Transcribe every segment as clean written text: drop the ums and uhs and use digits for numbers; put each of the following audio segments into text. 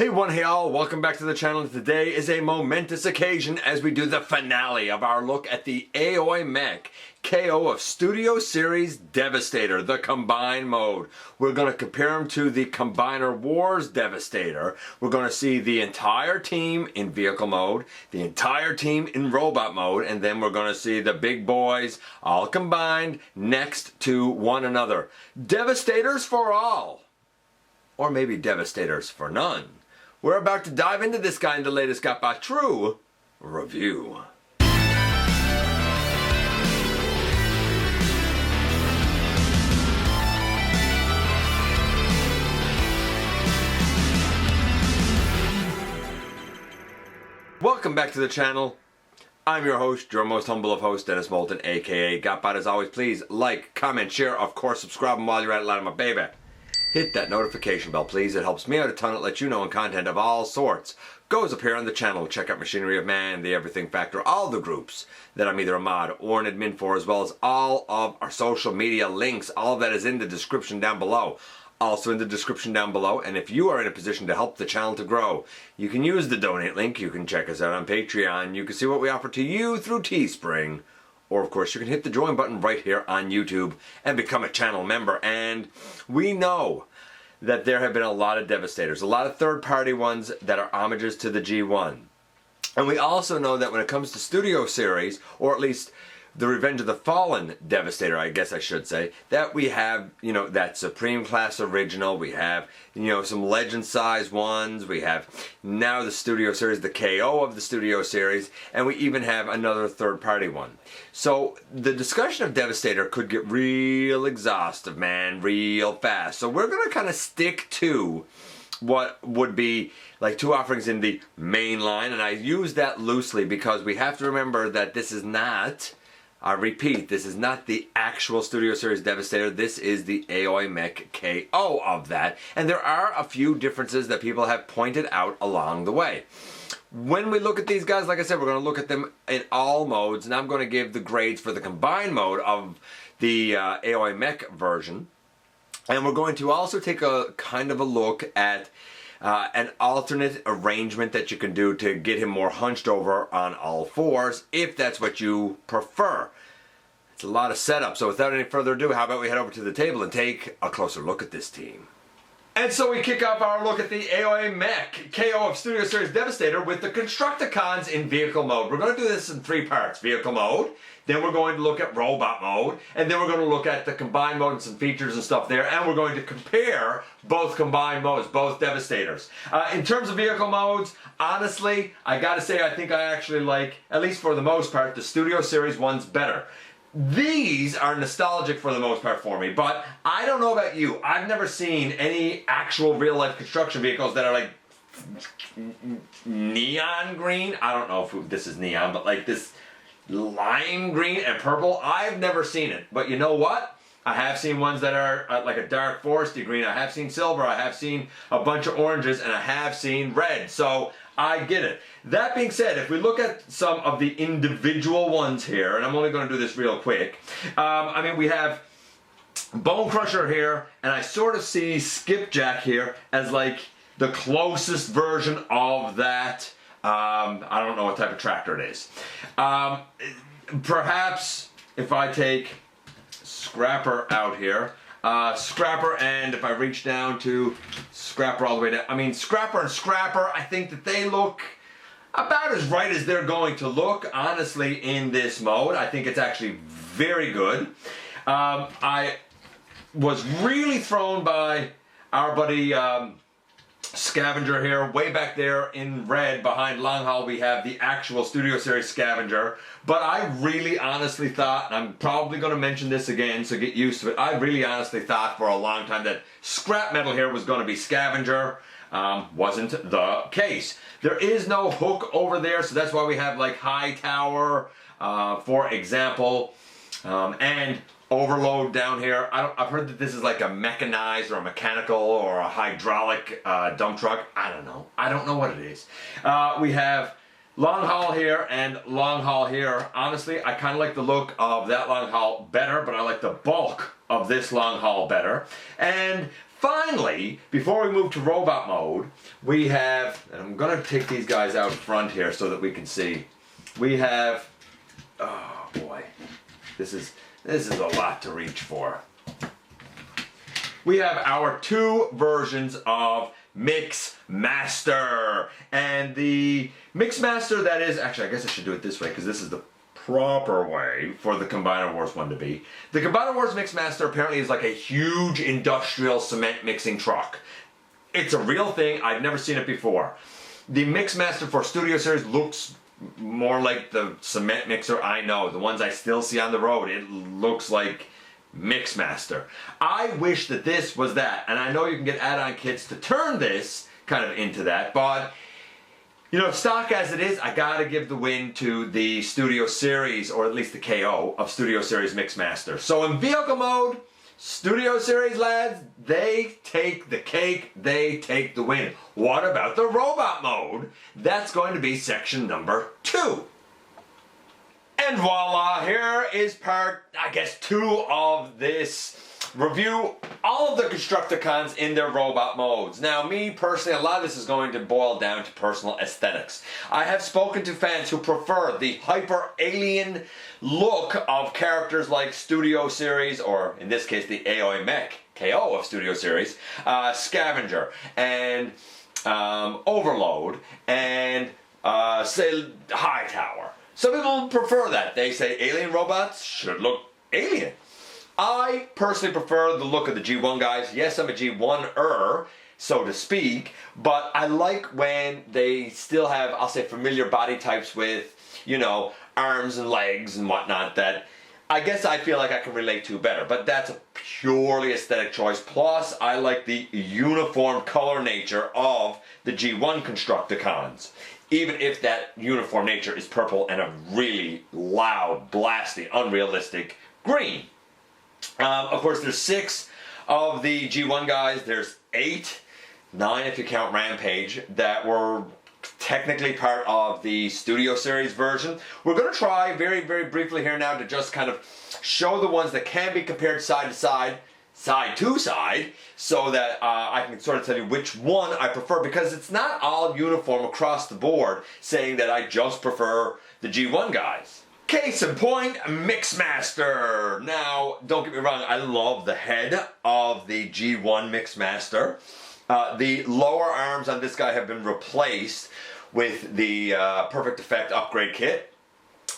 Hey all, welcome back to the channel. Today is a momentous occasion as we do the finale of our look at the Aoyi Mech KO of Studio Series Devastator, the Combine mode. We're going to compare him to the Combiner Wars Devastator. We're going to see the entire team in vehicle mode, the entire team in robot mode, and then we're going to see the big boys all combined next to one another. Devastators for all. Or maybe Devastators for none. We're about to dive into this guy in the latest GotBot True review. Welcome back to the channel. I'm your host, your most humble of hosts, Dennis Moulton, aka GotBot. As always, please like, comment, share, of course, subscribe, and while you're at it, my baby, hit that notification bell, please. It helps me out a ton. It lets you know when content of all sorts goes up here on the channel. Check out Machinery of Man, The Everything Factor, all the groups that I'm either a mod or an admin for, as well as all of our social media links. All of that is in the description down below. Also in the description down below. And if you are in a position to help the channel to grow, you can use the donate link. You can check us out on Patreon. You can see what we offer to you through Teespring. Or, of course, you can hit the join button right here on YouTube and become a channel member. And we know that there have been a lot of Devastators, a lot of third-party ones that are homages to the G1. And we also know that when it comes to Studio Series, or at least the Revenge of the Fallen Devastator, I guess I should say, that we have, that Supreme Class Original, we have, some Legend-size ones, we have now the Studio Series, the KO of the Studio Series, and we even have another third-party one. So the discussion of Devastator could get real exhaustive, man, real fast. So we're going to kind of stick to what would be like two offerings in the main line, and I use that loosely because we have to remember that this is not, I repeat, this is not the actual Studio Series Devastator. This is the Aoyi Mech KO of that. And there are a few differences that people have pointed out along the way. When we look at these guys, like I said, we're going to look at them in all modes. And I'm going to give the grades for the combined mode of the Aoyi Mech version. And we're going to also take a kind of a look at an alternate arrangement that you can do to get him more hunched over on all fours, if that's what you prefer. It's a lot of setup, so without any further ado, how about we head over to the table and take a closer look at this team. And so we kick off our look at the Aoyi Mech KO of Studio Series Devastator with the Constructicons in vehicle mode. We're going to do this in three parts. Vehicle mode, then we're going to look at robot mode, and then we're going to look at the combined mode and some features and stuff there, and we're going to compare both combined modes, both Devastators. In terms of vehicle modes, honestly, I gotta say I think I actually like, at least for the most part, the Studio Series ones better. These are nostalgic for the most part for me, but I don't know about you. I've never seen any actual real-life construction vehicles that are like neon green. I don't know if this is neon, but like this lime green and purple. I've never seen it, but you know what? I have seen ones that are like a dark foresty green. I have seen silver. I have seen a bunch of oranges, and I have seen red. So I get it. That being said, if we look at some of the individual ones here, and I'm only going to do this real quick. I mean, we have Bone Crusher here, and I sort of see Skipjack here as like the closest version of that. I don't know what type of tractor it is. Perhaps if I take Scrapper out here, Scrapper, and if I reach down to Scrapper all the way down, I mean Scrapper and Scrapper, I think that they look about as right as they're going to look, honestly, in this mode. I think it's actually very good. I was really thrown by our buddy Scavenger here. Way back there in red behind Long Haul we have the actual Studio Series Scavenger. But I really honestly thought, and I'm probably going to mention this again, so get used to it, I really honestly thought for a long time that Scrap Metal here was going to be Scavenger. Wasn't the case. There is no hook over there, so that's why we have like High Tower, for example, and Overload down here. I've heard that this is like a mechanized or a mechanical or a hydraulic dump truck. I don't know. I don't know what it is. We have Long Haul here and Long Haul here. Honestly, I kind of like the look of that Long Haul better, but I like the bulk of this Long Haul better. And finally, before we move to robot mode, we have, and I'm going to take these guys out front here so that we can see. We have, oh boy, this is a lot to reach for. We have our two versions of Mixmaster, and the Mixmaster that is, actually I guess I should do it this way because this is the proper way for the Combiner Wars one to be. The Combiner Wars Mixmaster apparently is like a huge industrial cement mixing truck. It's a real thing, I've never seen it before. The Mixmaster for Studio Series looks more like the cement mixer I know, the ones I still see on the road. It looks like Mixmaster. I wish that this was that, and I know you can get add-on kits to turn this kind of into that, but you know, stock as it is, I gotta give the win to the Studio Series, or at least the KO of Studio Series Mixmaster. So in vehicle mode, Studio Series lads, they take the cake, they take the win. What about the robot mode? That's going to be section number 2. And voila, here is part, I guess, 2 of this review. All of the Constructicons in their robot modes. Now, me personally, a lot of this is going to boil down to personal aesthetics. I have spoken to fans who prefer the hyper-alien look of characters like Studio Series, or in this case, the Aoyi Mech, KO of Studio Series, Scavenger, and Overload, and say Hightower. Some people prefer that. They say alien robots should look alien. I personally prefer the look of the G1 guys. Yes, I'm a G1-er, so to speak, but I like when they still have, I'll say, familiar body types with, you know, arms and legs and whatnot that I guess I feel like I can relate to better, but that's a purely aesthetic choice. Plus, I like the uniform color nature of the G1 Constructicons, even if that uniform nature is purple and a really loud, blasty, unrealistic green. Of course, there's 6 of the G1 guys. There's 8, 9 if you count Rampage, that were technically part of the Studio Series version. We're going to try very, very briefly here now to just kind of show the ones that can be compared side to side, side to side, so that I can sort of tell you which one I prefer, because it's not all uniform across the board saying that I just prefer the G1 guys. Case in point, Mixmaster. Now, don't get me wrong, I love the head of the G1 Mixmaster. The lower arms on this guy have been replaced with the Perfect Effect upgrade kit.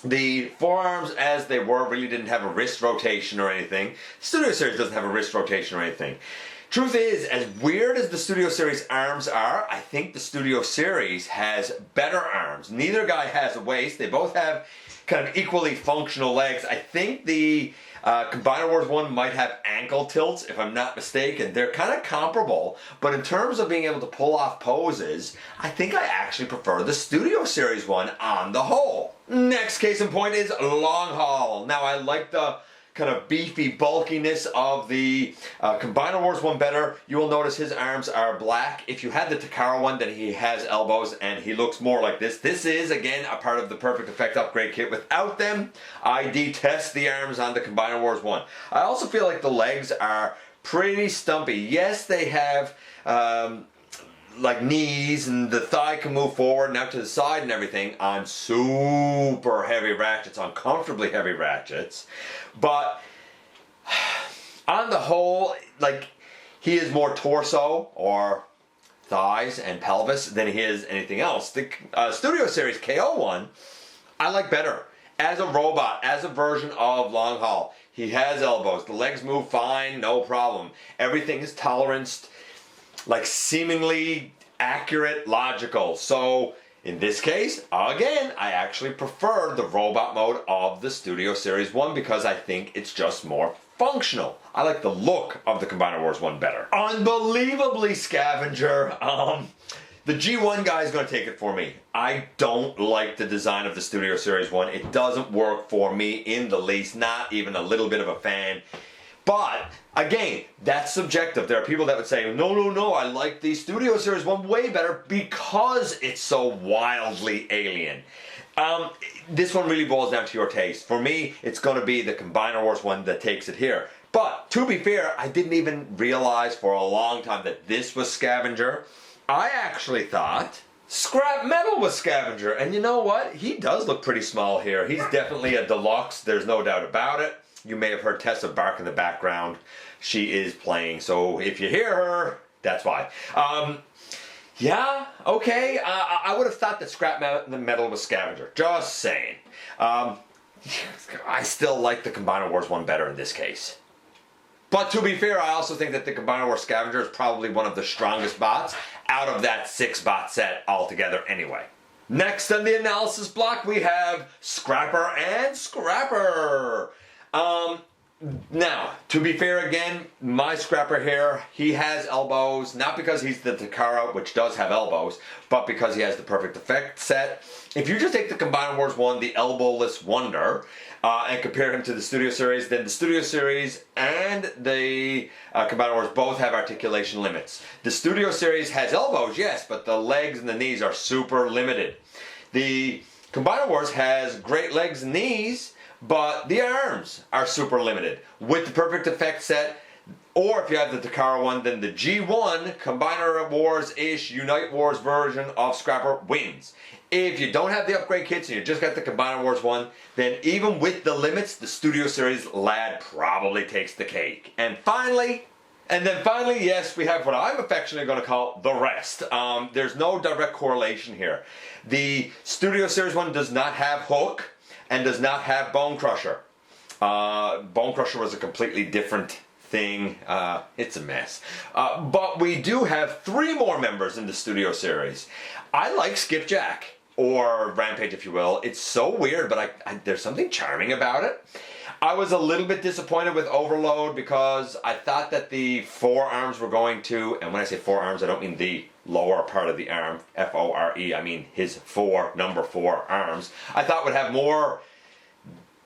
The forearms, as they were, really didn't have a wrist rotation or anything. Studio Series doesn't have a wrist rotation or anything. Truth is, as weird as the Studio Series arms are, I think the Studio Series has better arms. Neither guy has a waist. They both have kind of equally functional legs. I think the Combiner Wars one might have ankle tilts, if I'm not mistaken. They're kind of comparable, but in terms of being able to pull off poses, I think I actually prefer the Studio Series one on the whole. Next case in point is Long Haul. Now, I like the kind of beefy bulkiness of the Combiner Wars one better. You will notice his arms are black. If you had the Takara one, then he has elbows and he looks more like this. This is, again, a part of the Perfect Effect upgrade kit. Without them, I detest the arms on the Combiner Wars one. I also feel like the legs are pretty stumpy. Yes, they have like knees, and the thigh can move forward and out to the side and everything on super heavy ratchets, uncomfortably heavy ratchets. But on the whole, like, he is more torso or thighs and pelvis than he is anything else. The Studio Series KO one, I like better. As a robot, as a version of Long Haul, he has elbows. The legs move fine, no problem. Everything is toleranced, like seemingly accurate, logical. So in this case, again, I actually prefer the robot mode of the Studio Series 1 because I think it's just more functional. I like the look of the Combiner Wars 1 better. Unbelievably, Scavenger. The G1 guy is going to take it for me. I don't like the design of the Studio Series 1. It doesn't work for me in the least, not even a little bit of a fan. But, again, that's subjective. There are people that would say, no, I like the Studio Series 1 way better because it's so wildly alien. This one really boils down to your taste. For me, it's going to be the Combiner Wars 1 that takes it here. But to be fair, I didn't even realize for a long time that this was scavenger. I actually thought scrap metal was scavenger, and you know what? He does look pretty small here. He's definitely a deluxe, there's no doubt about it. You may have heard Tessa bark in the background. She is playing, so if you hear her, that's why. Yeah, okay. I would have thought that scrap metal was scavenger. Just saying. I still like the Combiner Wars one better in this case. But to be fair, I also think that the Combiner Wars Scavenger is probably one of the strongest bots out of that 6-bot set altogether anyway. Next on the analysis block, we have Scrapper and Scrapper. Now, to be fair again, my Scrapper here, he has elbows, not because he's the Takara, which does have elbows, but because he has the perfect effect set. If you just take the Combiner Wars 1, the Elbowless Wonder, and compare him to the Studio Series, then the Studio Series and the Combiner Wars both have articulation limits. The Studio Series has elbows, yes, but the legs and the knees are super limited. The Combiner Wars has great legs and knees, but the arms are super limited. With the perfect effect set, or if you have the Takara one, then the G1 Combiner Wars-ish Unite Wars version of Scrapper wins. If you don't have the upgrade kits and you just got the Combiner Wars one, then even with the limits, the Studio Series lad probably takes the cake. And finally, yes, we have what I'm affectionately going to call the rest. There's no direct correlation here. The Studio Series one does not have Hook and does not have Bone Crusher. Bone Crusher was a completely different thing. It's a mess. But we do have 3 more members in the Studio Series. I like Skipjack, or Rampage if you will. It's so weird, but there's something charming about it. I was a little bit disappointed with Overload because I thought that the forearms were going to, and when I say forearms, I don't mean the lower part of the arm, F-O-R-E, I mean his number 4 arms. I thought would have more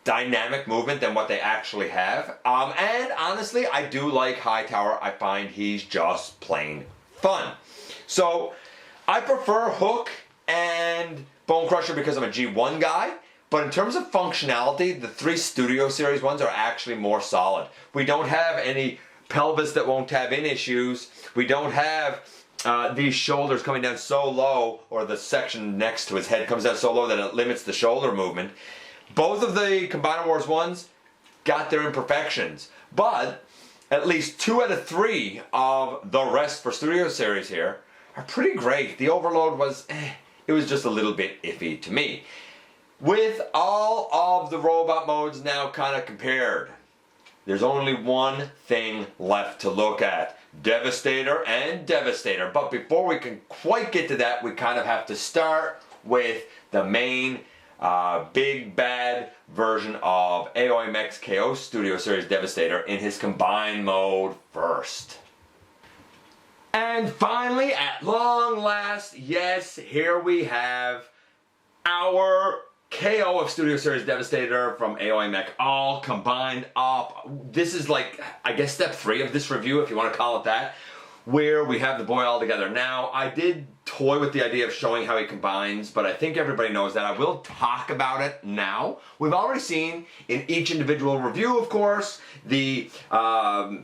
dynamic movement than what they actually have. And honestly, I do like Hightower. I find he's just plain fun. So I prefer Hook and Bone Crusher because I'm a G1 guy. But in terms of functionality, the 3 Studio Series ones are actually more solid. We don't have any pelvis that won't tab in issues. We don't have these shoulders coming down so low, or the section next to his head comes down so low that it limits the shoulder movement. Both of the Combiner Wars ones got their imperfections, but at least 2 out of 3 of the rest for Studio Series here are pretty great. The Overload was, it was just a little bit iffy to me. With all of the robot modes now kind of compared, there's only one thing left to look at. Devastator and Devastator. But before we can quite get to that, we kind of have to start with the main big bad version of Aoyi Mech's KO Studio Series Devastator in his combined mode first. And finally, at long last, yes, here we have our KO of Studio Series Devastator from Aoyi Mech all combined up. This is like, I guess, step 3 of this review, if you want to call it that, where we have the boy all together. Now, I did toy with the idea of showing how he combines, but I think everybody knows that. I will talk about it now. We've already seen in each individual review, of course, the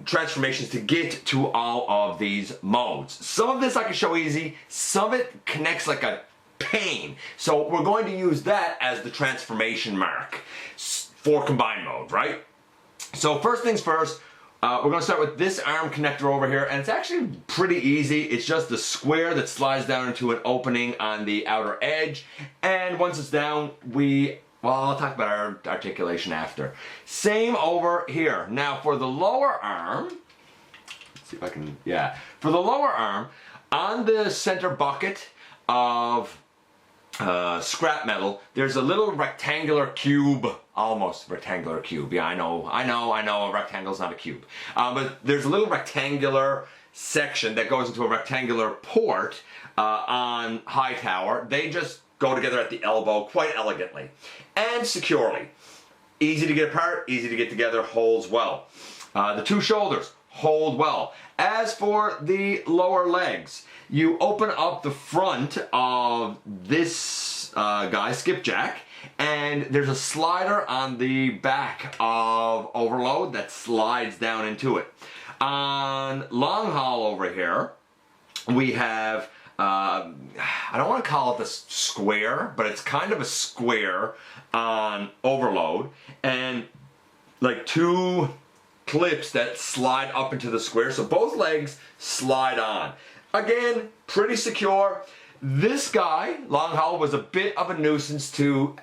transformations to get to all of these modes. Some of this I can show easy, some of it connects like a pain. So we're going to use that as the transformation mark for combined mode, right? So first things first, we're going to start with this arm connector over here, and it's actually pretty easy. It's just a square that slides down into an opening on the outer edge, and once it's down, well, I'll talk about our articulation after. Same over here. Now for the lower arm, let's see if I can, yeah. For the lower arm, on the center bucket of scrap metal, there's a little rectangular cube, almost rectangular cube. Yeah, I know, a rectangle's not a cube. But there's a little rectangular section that goes into a rectangular port on Hightower. They just go together at the elbow quite elegantly and securely. Easy to get apart, easy to get together, holds well. The 2 shoulders hold well. As for the lower legs, you open up the front of this guy, Skipjack, and there's a slider on the back of Overload that slides down into it. On long haul over here, we have, I don't want to call it the square, but it's kind of a square on Overload, and like two clips that slide up into the square, so both legs slide on. Again, pretty secure. This guy, long haul, was a bit of a nuisance to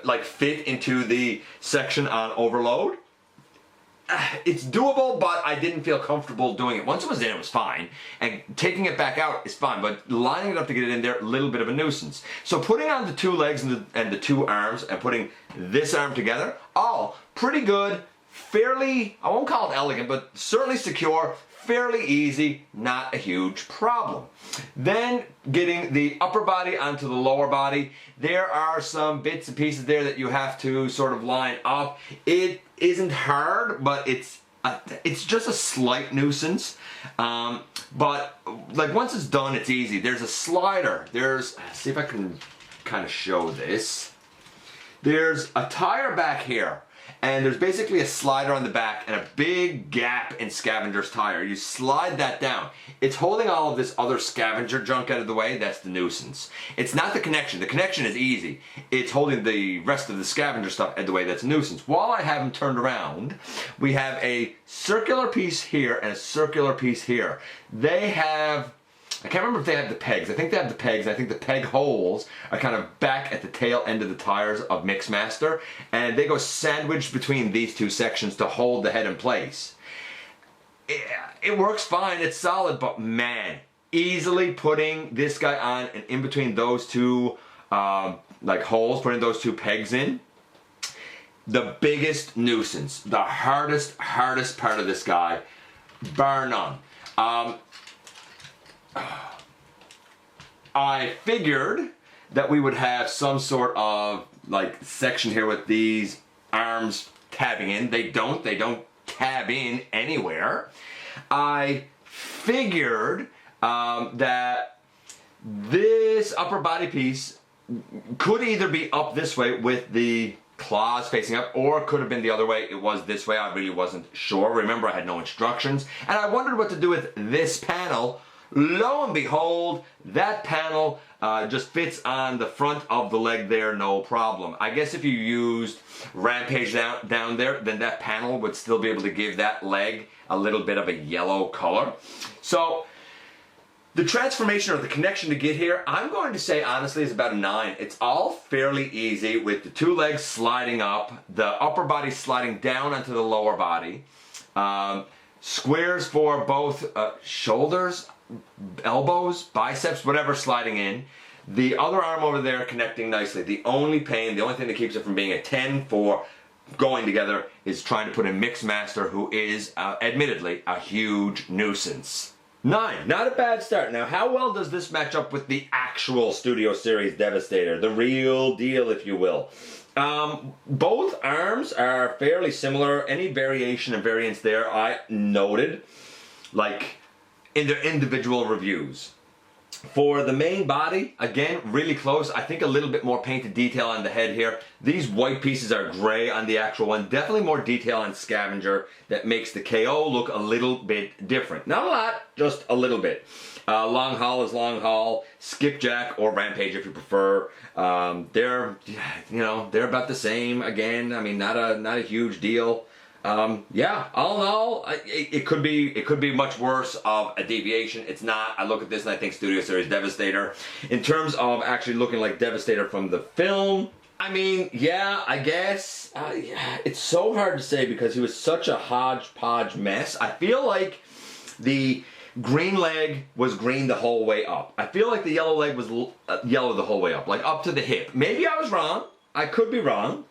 like fit into the section on Overload. It's doable, but I didn't feel comfortable doing it. Once it was in, it was fine. And taking it back out is fine, but lining it up to get it in there, a little bit of a nuisance. So putting on the two legs and the two arms and putting this arm together, all pretty good, fairly, I won't call it elegant, but certainly secure, fairly easy, not a huge problem. Then getting the upper body onto the lower body, there are some bits and pieces there that you have to sort of line up. It isn't hard, but it's just a slight nuisance. But like once it's done, it's easy. There's a slider. Let's see if I can kind of show this. There's a tire back here. And there's basically a slider on the back and a big gap in Scavenger's tire. You slide that down. It's holding all of this other Scavenger junk out of the way. That's the nuisance. It's not the connection. The connection is easy. It's holding the rest of the Scavenger stuff out of the way. That's a nuisance. While I have them turned around, we have a circular piece here and a circular piece here. They have, I can't remember if they have the pegs. I think they have the pegs. I think the peg holes are kind of back at the tail end of the tires of Mixmaster, and they go sandwiched between these two sections to hold the head in place. It works fine. It's solid, but man, easily putting this guy on and in between those two like holes, putting those two pegs in, the biggest nuisance, the hardest part of this guy, bar none. I figured that we would have some sort of like section here with these arms tabbing in. They don't tab in anywhere. I figured that this upper body piece could either be up this way with the claws facing up, or it could have been the other way. It was this way. I really wasn't sure. Remember, I had no instructions, and I wondered what to do with this panel. Lo and behold, that panel just fits on the front of the leg there, no problem. I guess if you used Rampage down there, then that panel would still be able to give that leg a little bit of a yellow color. So the transformation or the connection to get here, I'm going to say honestly is about a 9. It's all fairly easy with the two legs sliding up, the upper body sliding down onto the lower body, squares for both shoulders, elbows, biceps, whatever sliding in. The other arm over there connecting nicely. The only thing that keeps it from being a 10 for going together is trying to put in Mixmaster, who is admittedly a huge nuisance. 9, not a bad start. Now, how well does this match up with the actual Studio Series Devastator, the real deal, if you will? Both arms are fairly similar. Any variation and variance there I noted, like in their individual reviews. For the main body, again, really close. I think a little bit more painted detail on the head here. These white pieces are gray on the actual one. Definitely more detail on Scavenger that makes the KO look a little bit different. Not a lot, just a little bit. Long haul is long haul. Skipjack or Rampage if you prefer. They're about the same. Again, I mean, not a huge deal. Yeah, all in all, it could be much worse of a deviation. It's not. I look at this and I think Studio Series Devastator. In terms of actually looking like Devastator from the film, I mean, yeah, I guess. It's so hard to say because he was such a hodgepodge mess. I feel like the green leg was green the whole way up. I feel like the yellow leg was yellow the whole way up, like up to the hip. Maybe I was wrong. I could be wrong.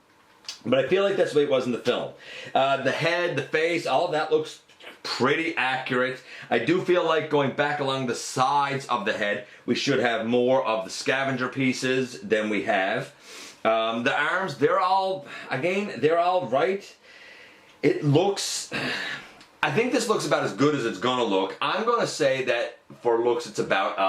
But I feel like that's the way it was in the film. The head, the face, all of that looks pretty accurate. I do feel like going back along the sides of the head, we should have more of the Scavenger pieces than we have. The arms, they're all right. It looks, I think this looks about as good as it's gonna look. I'm gonna say that for looks it's about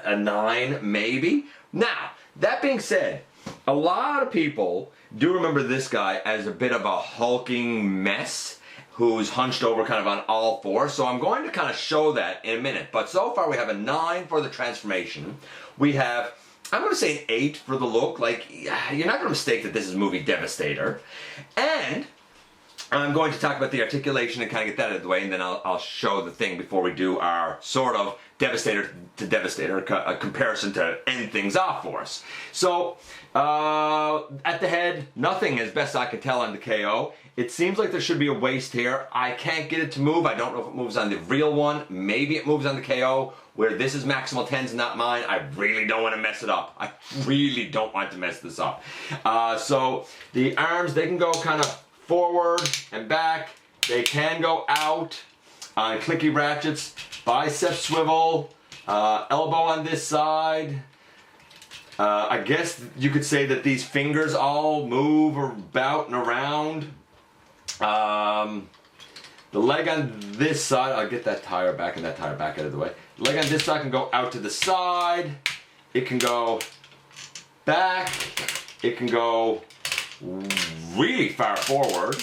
a 9 maybe. Now, that being said, A lot of people do remember this guy as a bit of a hulking mess who's hunched over kind of on all fours. So I'm going to kind of show that in a minute. But so far we have a 9 for the transformation. We have, I'm going to say an 8 for the look. Like, you're not going to mistake that this is movie Devastator. And I'm going to talk about the articulation and kind of get that out of the way, and then I'll show the thing before we do our sort of Devastator to Devastator, a comparison to end things off for us. So, at the head, nothing as best I can tell on the KO. It seems like there should be a waist here. I can't get it to move. I don't know if it moves on the real one. Maybe it moves on the KO, where this is maximal 10s, not mine. I really don't want to mess it up. I really don't want to mess this up. So, the arms, they can go kind of forward and back. They can go out on clicky ratchets, bicep swivel, elbow on this side. I guess you could say that these fingers all move about and around. The leg on this side, I'll get that tire back and that tire back out of the way. The leg on this side can go out to the side. It can go back. It can go really far forward.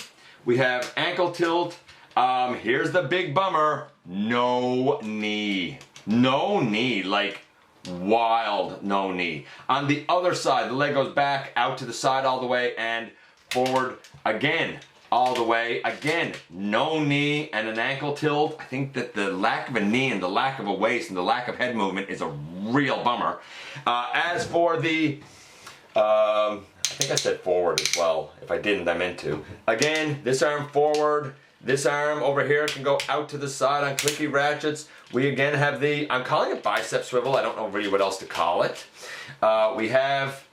We have ankle tilt. Here's the big bummer. No knee. No knee, like wild no knee. On the other side, the leg goes back, out to the side all the way, and forward again, all the way. Again, no knee and an ankle tilt. I think that the lack of a knee and the lack of a waist and the lack of head movement is a real bummer. As for the I think I said forward as well. If I didn't, I meant to. Again, this arm forward. This arm over here can go out to the side on clicky ratchets. We again have the, I'm calling it bicep swivel. I don't know really what else to call it. We have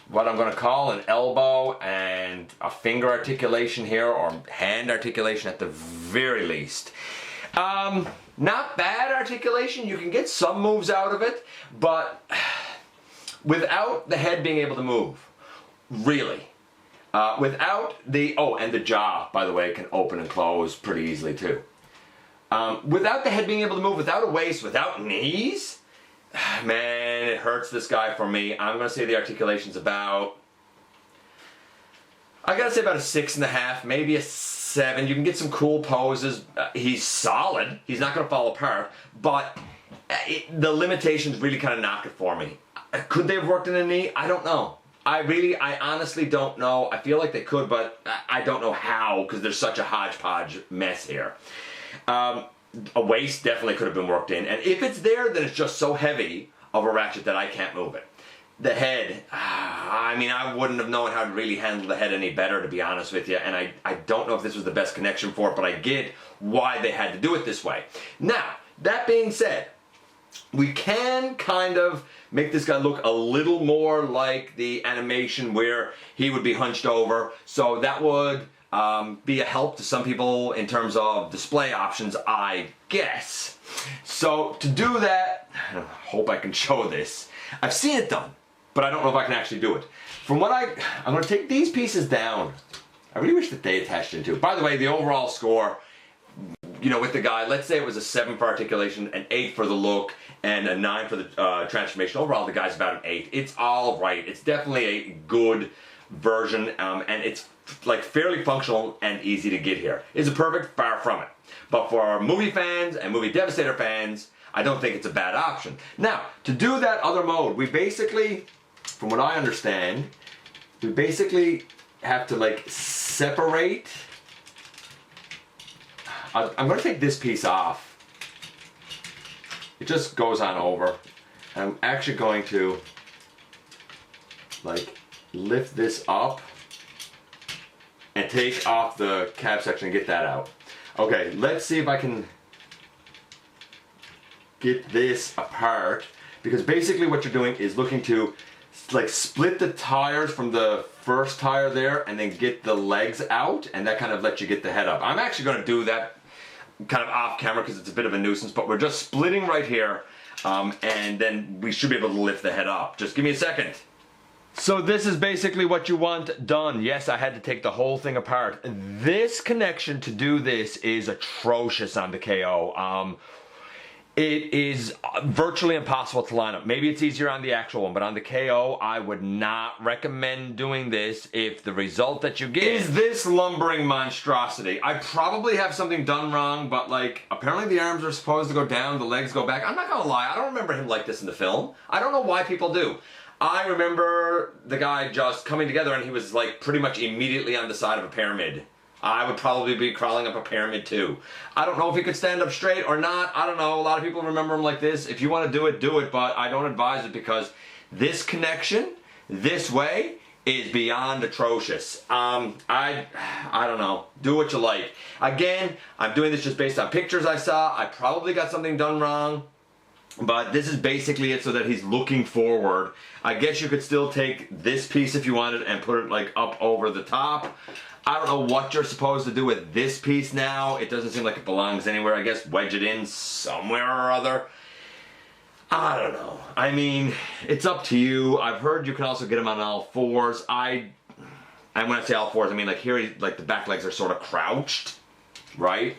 what I'm going to call an elbow and a finger articulation here, or hand articulation at the very least. Not bad articulation. You can get some moves out of it, but without the head being able to move. Really. Without the, oh, and the jaw, by the way, can open and close pretty easily too. Without the head being able to move, without a waist, without knees, man, it hurts this guy for me. I'm going to say the articulation's about, I gotta say about a 6.5, maybe a 7. You can get some cool poses. He's solid. He's not going to fall apart, but the limitations really kind of knock it for me. Could they have worked in a knee? I don't know. I honestly don't know. I feel like they could, but I don't know how, because there's such a hodgepodge mess here. A waist definitely could have been worked in, and if it's there, then it's just so heavy of a ratchet that I can't move it. The head, I mean, I wouldn't have known how to really handle the head any better, to be honest with you, and I don't know if this was the best connection for it, but I get why they had to do it this way. Now, that being said, we can kind of make this guy look a little more like the animation where he would be hunched over. So that would be a help to some people in terms of display options, I guess. So to do that, I hope I can show this. I've seen it done, but I don't know if I can actually do it. From what I'm going to take these pieces down. I really wish that they attached into it. By the way, the overall score, you know, with the guy, let's say it was a 7 for articulation, an 8 for the look, and a 9 for the transformation. Overall, the guy's about an 8. It's all right. It's definitely a good version, and it's like fairly functional and easy to get here. Is it perfect? Far from it. But for movie fans and movie Devastator fans, I don't think it's a bad option. Now, to do that other mode, we basically, from what I understand, we basically have to like separate. I'm going to take this piece off. It just goes on over. And I'm actually going to like lift this up and take off the cap section and get that out. Okay, let's see if I can get this apart, because basically what you're doing is looking to like split the tires from the first tire there and then get the legs out, and that kind of lets you get the head up. I'm actually going to do that kind of off camera because it's a bit of a nuisance, but we're just splitting right here, and then we should be able to lift the head up. Just give me a second. So this is basically what you want done. Yes, I had to take the whole thing apart. This connection to do this is atrocious on the KO. it is virtually impossible to line up. Maybe it's easier on the actual one, but on the KO, I would not recommend doing this if the result that you get is this lumbering monstrosity. I probably have something done wrong, but like, apparently the arms are supposed to go down, the legs go back. I'm not gonna lie, I don't remember him like this in the film. I don't know why people do. I remember the guy just coming together and he was like pretty much immediately on the side of a pyramid. I would probably be crawling up a pyramid too. I don't know if he could stand up straight or not. I don't know. A lot of people remember him like this. If you want to do it, but I don't advise it because this connection, this way, is beyond atrocious. I don't know. Do what you like. Again, I'm doing this just based on pictures I saw. I probably got something done wrong. But this is basically it so that he's looking forward. I guess you could still take this piece if you wanted and put it like up over the top. I don't know what you're supposed to do with this piece now. It doesn't seem like it belongs anywhere. I guess wedge it in somewhere or other. I don't know. I mean, it's up to you. I've heard you can also get him on all fours. And when I say all fours, I mean like here, like the back legs are sort of crouched, right?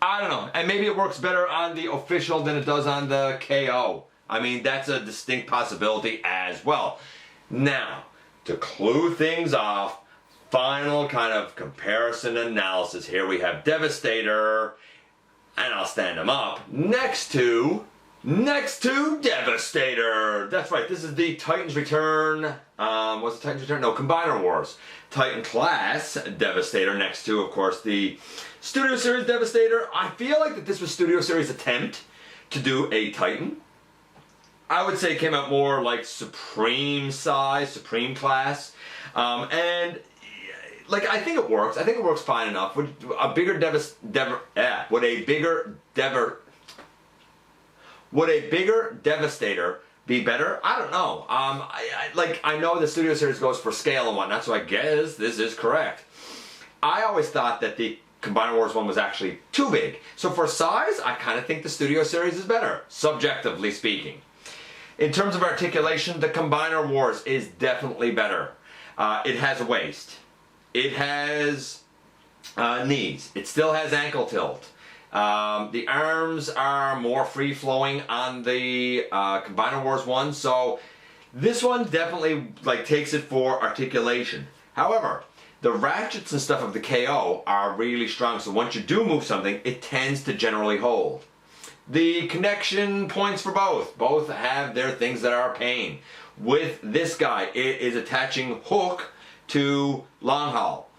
I don't know. And maybe it works better on the official than it does on the KO. I mean, that's a distinct possibility as well. Now, to clue things off, final kind of comparison analysis. Here we have Devastator, and I'll stand him up next to Devastator. That's right, this is the Titan's Return, what's the Titan's Return? No, Combiner Wars. Titan class Devastator next to, of course, the Studio Series Devastator. I feel like that this was Studio Series' attempt to do a Titan. I would say it came out more like Supreme size, Supreme class. And like, I think it works. I think it works fine enough. Would a bigger Devastator be better? I don't know. I know the Studio Series goes for scale and whatnot, so I guess this is correct. I always thought that the Combiner Wars one was actually too big. So for size, I kind of think the Studio Series is better, subjectively speaking. In terms of articulation, the Combiner Wars is definitely better. It has a waist. It has knees. It still has ankle tilt. The arms are more free-flowing on the Combiner Wars one, so this one definitely like takes it for articulation. However, the ratchets and stuff of the KO are really strong, so once you do move something, it tends to generally hold. The connection points for both. Both have their things that are a pain. With this guy, it is attaching hook to long haul,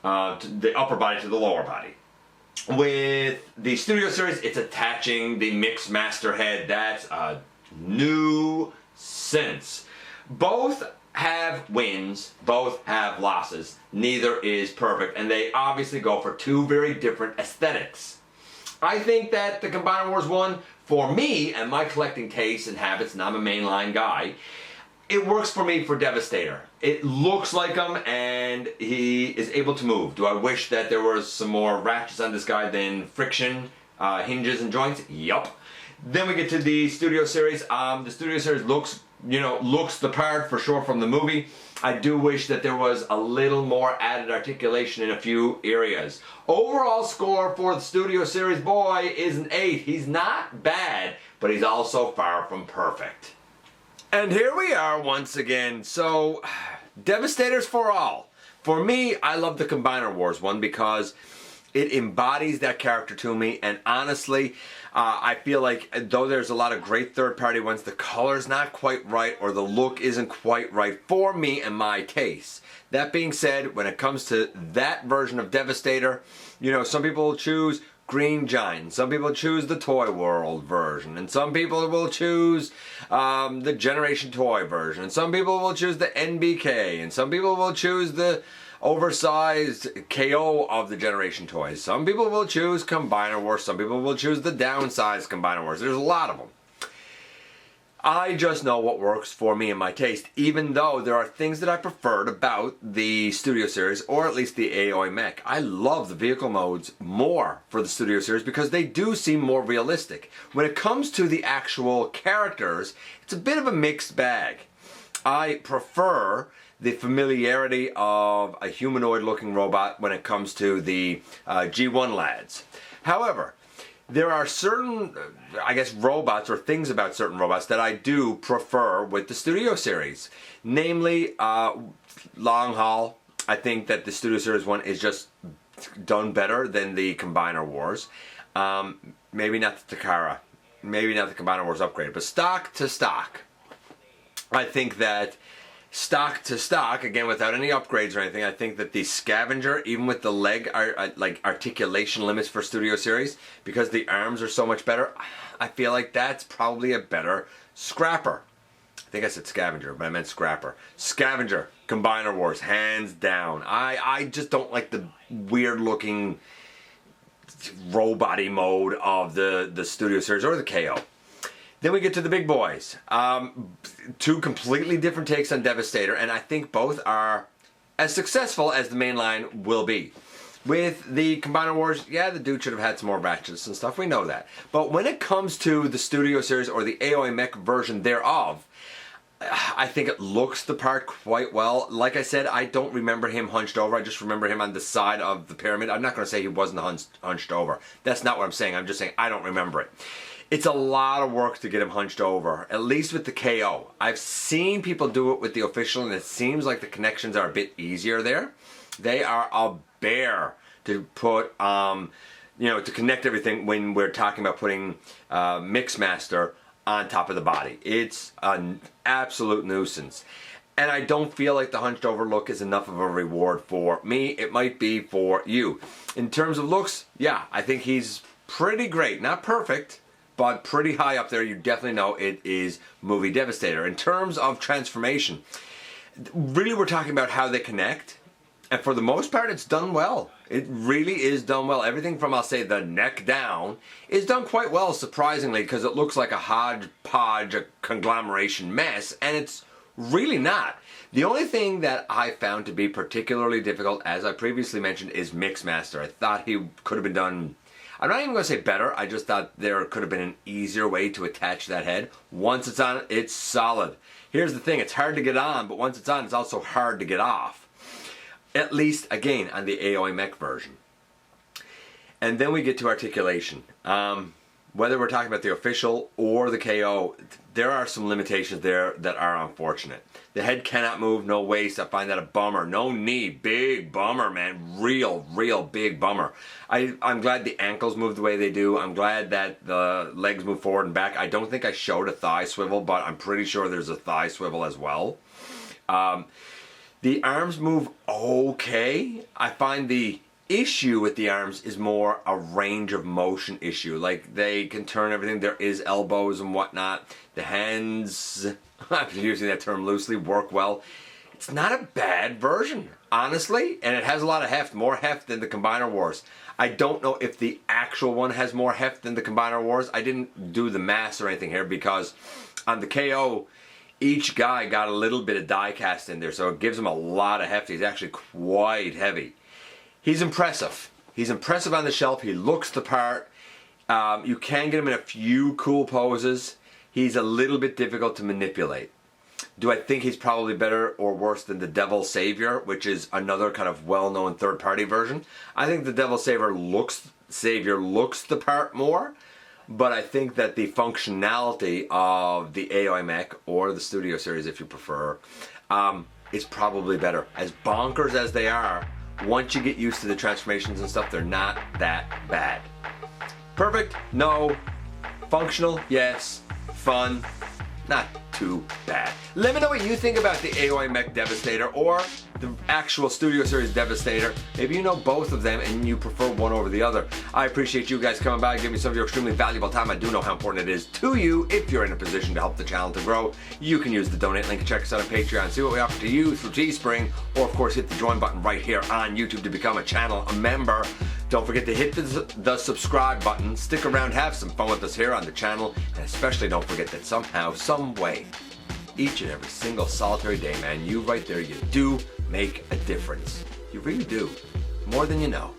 to the upper body to the lower body. With the Studio Series, it's attaching the Mix Master head. That's a nuisance. Both have wins, both have losses. Neither is perfect, and they obviously go for two very different aesthetics. I think that the Combiner Wars one, for me and my collecting tastes and habits, and I'm a mainline guy, it works for me for Devastator. It looks like him and he is able to move. Do I wish that there was some more ratchets on this guy than friction, hinges and joints? Yup. Then we get to the Studio Series. The Studio Series looks the part for sure from the movie. I do wish that there was a little more added articulation in a few areas. Overall score for the Studio Series boy is an 8. He's not bad, but he's also far from perfect. And here we are once again. So, Devastators for all. For me, I love the Combiner Wars one because it embodies that character to me, and honestly, I feel like though there's a lot of great third-party ones, the color's not quite right or the look isn't quite right for me and my taste. That being said, when it comes to that version of Devastator, you know, some people will choose Green Giant, some people choose the Toy World version, and some people will choose the Generation Toy version, and some people will choose the NBK, and some people will choose the oversized KO of the Generation Toys. Some people will choose Combiner Wars, some people will choose the downsized Combiner Wars. There's a lot of them. I just know what works for me and my taste, even though there are things that I preferred about the Studio Series, or at least the Aoyi Mech. I love the vehicle modes more for the Studio Series because they do seem more realistic. When it comes to the actual characters, it's a bit of a mixed bag. I prefer the familiarity of a humanoid looking robot when it comes to the G1 lads. However, there are certain, I guess, robots or things about certain robots that I do prefer with the Studio Series. Namely, long haul, I think that the Studio Series one is just done better than the Combiner Wars. Maybe not the Takara, maybe not the Combiner Wars upgrade, but stock to stock, I think that stock to stock, again without any upgrades or anything, I think that the Scavenger, even with the leg like articulation limits for Studio Series, because the arms are so much better, I feel like that's probably a better scrapper. I think I said Scavenger, but I meant scrapper. Scavenger, Combiner Wars, hands down. I just don't like the weird looking robot-y mode of the Studio Series or the KO. Then we get to the big boys. Two completely different takes on Devastator, and I think both are as successful as the mainline will be. With the Combiner Wars, yeah, the dude should have had some more ratchets and stuff, we know that. But when it comes to the Studio Series or the Aoyi Mech version thereof, I think it looks the part quite well. Like I said, I don't remember him hunched over. I just remember him on the side of the pyramid. I'm not going to say he wasn't hunched over. That's not what I'm saying. I'm just saying I don't remember it. It's a lot of work to get him hunched over, at least with the KO. I've seen people do it with the official, and it seems like the connections are a bit easier there. They are a bear to put, you know, to connect everything when we're talking about putting Mixmaster on top of the body. It's an absolute nuisance. And I don't feel like the hunched over look is enough of a reward for me. It might be for you. In terms of looks, yeah, I think he's pretty great. Not perfect, but pretty high up there. You definitely know it is movie Devastator. In terms of transformation, really we're talking about how they connect. And for the most part, it's done well. It really is done well. Everything from, I'll say, the neck down is done quite well, surprisingly, because it looks like a hodgepodge, a conglomeration mess, and it's really not. The only thing that I found to be particularly difficult, as I previously mentioned, is Mixmaster. I thought he could have been done, I'm not even going to say better, I just thought there could have been an easier way to attach that head. Once it's on, it's solid. Here's the thing, it's hard to get on, but once it's on, it's also hard to get off. At least, again, on the Aoyi Mech version. And then we get to articulation. Whether we're talking about the official or the KO, there are some limitations there that are unfortunate. The head cannot move, no waist, I find that a bummer. No knee, big bummer, man. Real big bummer. I'm glad the ankles move the way they do. I'm glad that the legs move forward and back. I don't think I showed a thigh swivel, but I'm pretty sure there's a thigh swivel as well. The arms move okay. I find the issue with the arms is more a range of motion issue. Like, they can turn everything. There is elbows and whatnot. The hands, I'm using that term loosely, work well. It's not a bad version, honestly. And it has a lot of heft, more heft than the Combiner Wars. I don't know if the actual one has more heft than the Combiner Wars. I didn't do the math or anything here because on the KO, each guy got a little bit of diecast in there, so it gives him a lot of heft. He's actually quite heavy. He's impressive. He's impressive on the shelf. He looks the part. You can get him in a few cool poses. He's a little bit difficult to manipulate. Do I think he's probably better or worse than the Devil Savior, which is another kind of well-known third-party version? I think the Devil Savior looks the part more. But I think that the functionality of the Aoyi Mech, or the Studio Series if you prefer, is probably better. As bonkers as they are, once you get used to the transformations and stuff, they're not that bad. Perfect? No. Functional? Yes. Fun? Not too bad. Let me know what you think about the Aoyi Mech Devastator or the actual Studio Series Devastator. Maybe you know both of them and you prefer one over the other. I appreciate you guys coming by and giving me some of your extremely valuable time. I do know how important it is to you. If you're in a position to help the channel to grow, you can use the donate link and check us out on Patreon. See what we offer to you through Teespring, or of course hit the join button right here on YouTube to become a member. Don't forget to hit the subscribe button. Stick around, have some fun with us here on the channel, and especially don't forget that somehow, some way, each and every single solitary day, man, you right there, you do make a difference. You really do. More than you know.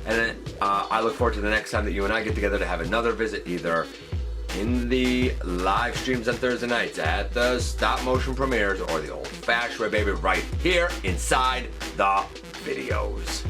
And then I look forward to the next time that you and I get together to have another visit, either in the live streams on Thursday nights at the stop motion premieres or the old fashioned way, baby, right here inside the videos.